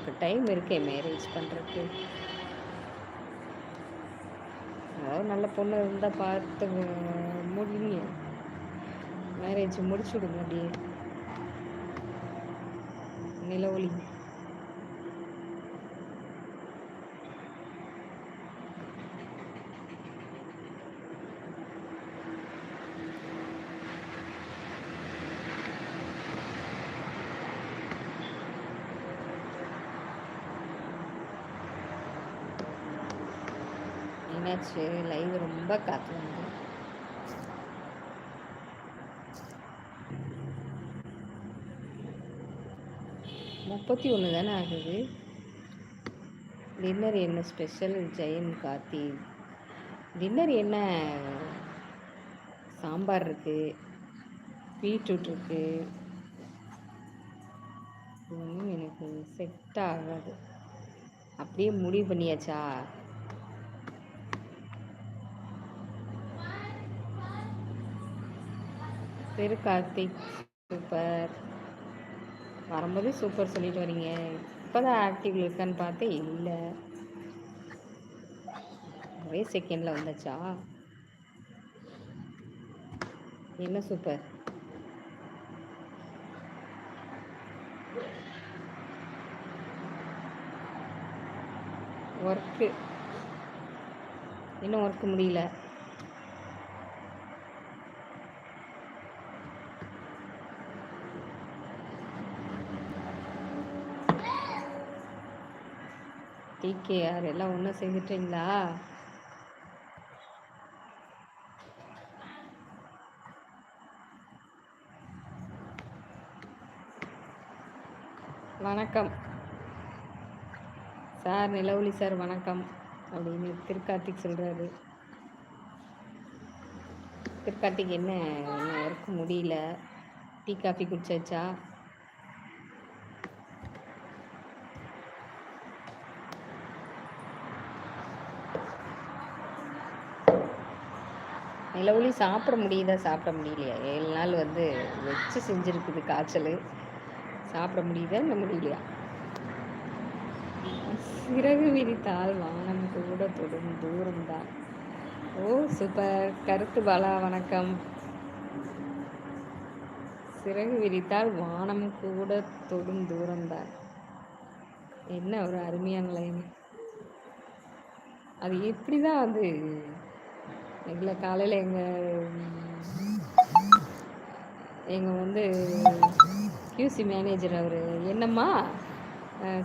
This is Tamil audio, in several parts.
நமக்கு டைம் இருக்கே மேரேஜ் பண்ணுறதுக்கு. அதாவது நல்ல பொண்ணு இருந்தால் பார்த்து முடிங்க, மேரேஜ் முடிச்சு விடுங்க அப்படியே. நிலவொளி என்னாச்சு? லைவ் ரொம்ப காற்று வந்து 31 தானே ஆகுது. டின்னர் என்ன ஸ்பெஷல்? ஜெயம் கார்த்தி டின்னர் என்ன? சாம்பார் இருக்குது, பீட்ரூட் இருக்குது. ஒன்றும் எனக்கு செட் ஆகாது. அப்படியே முடிவு பண்ணியாச்சா? திரு கார்த்திக் சூப்பர். வரும்போதே சூப்பர் சொல்லிட்டு வரீங்க. இப்போ தான் ஆக்டிவ் இருக்கான்னு பார்த்தேன், இல்லை. ஒரே செகண்டில் வந்துச்சா? என்ன சூப்பர்? ஒர்க்கு இன்னும் ஒர்க்கு முடியல. டிகேஆர் எல்லாம் ஒன்றும் செஞ்சிட்டீங்களா? வணக்கம் சார், நிலவொளி சார் வணக்கம் அப்படின்னு திருக்கார்த்திக் சொல்கிறாரு. திருக்கார்த்திக் என்ன ஒர்க்கு முடியல? Tea coffee குடிச்சாச்சா? நிலவொளி சாப்பிட முடியுதா சாப்பிட முடியலையா? 7 நாள் வந்து வச்சு செஞ்சுருக்குது காய்ச்சல். சாப்பிட முடியுதா இல்லை முடியலையா? சிறகு விரித்தால் வானம் கூட தொடும் தூரம்தான். ஓ சூப்பர். கருத்து பாலா வணக்கம். சிறகு விரித்தால் வானம் கூட தொடும் தூரம்தான். என்ன ஒரு அருமையான லைன். அது எப்படி தான் அது எங்களை காலையில் எங்கள் வந்து கியூசி மேனேஜர் அவர் என்னம்மா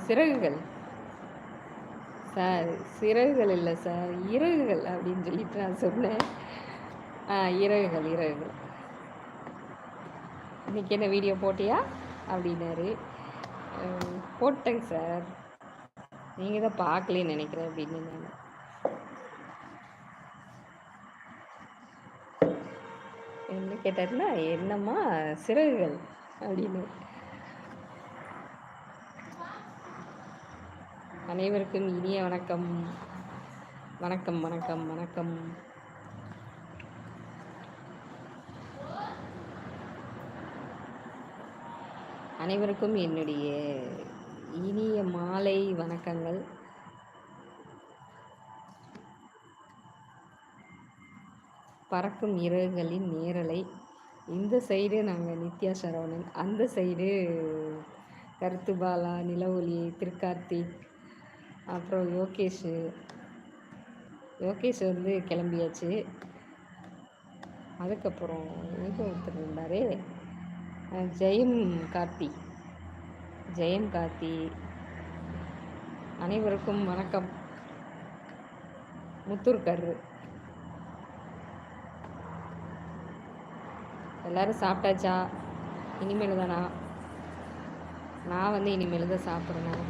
சிறகுகள் சார், சிறகுகள் இல்லை சார், இறகுகள் அப்படின்னு சொல்லிட்டு நான் சொன்னேன். இறகுகள் இறகுகள். இன்றைக்கி என்ன வீடியோ போட்டியா அப்படின்னாரு. போட்டேங்க சார், நீங்கள் தான் பார்க்கலன்னு நினைக்கிறேன் அப்படின்னு. நான் என்ன கேட்டாருன்னா என்னம்மா சிறகுகள் அப்படின்னு. அனைவருக்கும் இனிய வணக்கம் வணக்கம் வணக்கம் வணக்கம். அனைவருக்கும் என்னுடைய இனிய மாலை வணக்கங்கள். பறக்கும் இறகுகளின் நேரலை. இந்த சைடு நாங்கள் நித்யா சரவணன், அந்த சைடு கருத்து பாலா, நிலவொளி, திருக்கார்த்திக், அப்புறம் யோகேஷ் வந்து கிளம்பியாச்சு. அதுக்கப்புறம் எங்கே ஒருத்தர் இருந்தாரே, ஜெயம் கார்த்தி. அனைவருக்கும் வணக்கம். முத்தூர்கரு எல்லோரும் சாப்பிட்டாச்சா? இனிமேல் தானா? நான் வந்து இனிமேல் தான் சாப்பிட்றேன்.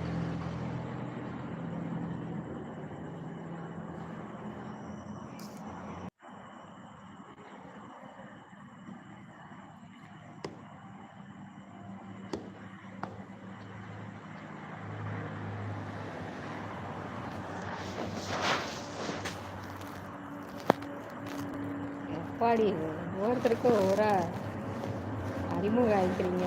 எப்பாடி ஒவ்வொருத்தருக்கும் ஒவ்வொரு அறிமுகம் ஆகிக்கிறீங்க.